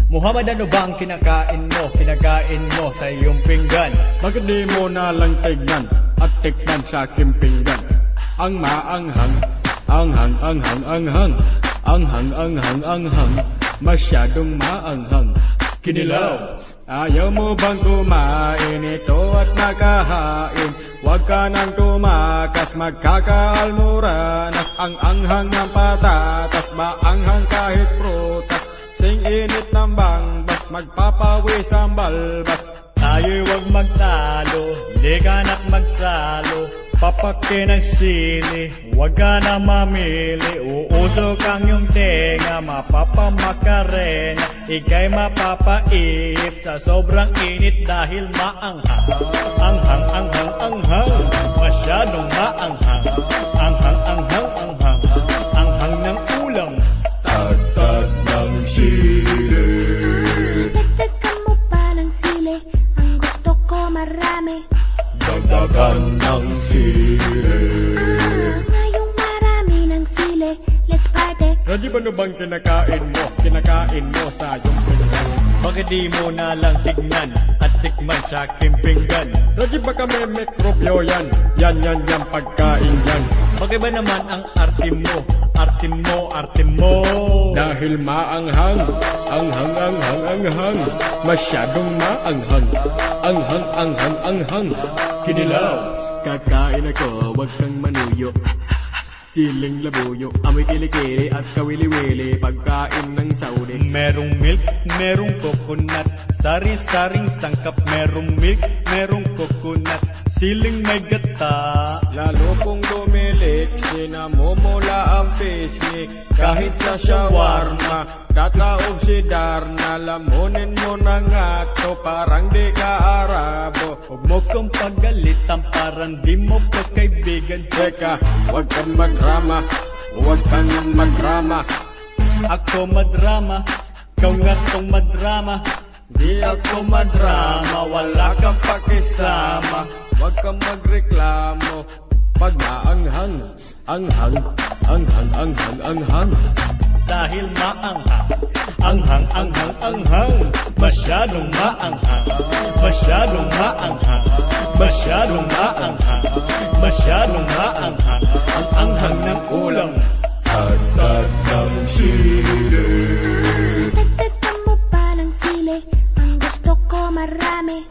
Muhammad, ano bang kinakain mo? Kinakain mo sa iyong pinggan. Bakit di mo na lang tignan at tikman sa aking pinggan? Ang maanghang, anghang, anghang, anghang, anghang, anghang, anghang, masyadong maanghang. Kinilaw. Ayaw mo bang kumain ito at makahain? Huwag ka nang tumakas, magkakaalmoranas. Ang anghang ng patatas, maanghang kahit prutas. Sing init ng bangbas, magpapawis ang balbas. Tayo'y huwag magtalo, ligan at magsalo. Papaki ng sili, huwag ka na mamili. Uusok ang iyong tenga, mapapamakarena. Ika'y mapapaip sa sobrang init dahil maanghang. Anghang, anghang, anghang, masyadong maanghang. Anghang, anghang, anghang, anghang ng ulam. Tagtag ng sili. Dagdagan mo pa ng sili, ang gusto ko marami. Dagdagan ng sili. Ngayong marami ng sili, let's party. Ready ba na bang kinakain mo? Kinakain mo sa iyong pinggan? Bakit di mo na lang tignan at tikman sa aking pinggan? Ready ba kami mikrobyo yan? Yan, yan, yan, pagkain yan. Bakit ba naman ang arte mo? Arte mo, arte mo. Dahil maanghang, anghang, anghang, anghang, masyadong maanghang. Anghang, anghang, anghang, Kinilaw. Kakain ako, wag kang manuyo. Siling labuyo, amoy kilikili at kawili-wili. Pagkain ng Saudi. Merong milk, merong coconut, sari-saring sangkap. Merong milk, merong coconut, siling may gata. Lalo kung dumilik, sinamumula ang pisngi. Kahit sa shawarma, kakaog si Darna. Lamunin mo na nga to, parang di ka Arabo. Huwag mo kong pagalitan, parang di mo pa kaibigan. Teka, huwag kang madrama, huwag kang madrama. Ako madrama, ikaw nga tong madrama. Di ako madrama, wala kang pakisama. Huwag kang magreklamo pag maanghang, anghang, anghang, anghang, anghang. Dahil maanghang, anghang, anghang, anghang, masyadong maanghang, masyadong maanghang, masyadong maanghang, masyadong maanghang, ang anghang ng ulam. Tagtag ng sili. Dagdagan mo pa ng sili, ang gusto ko marami.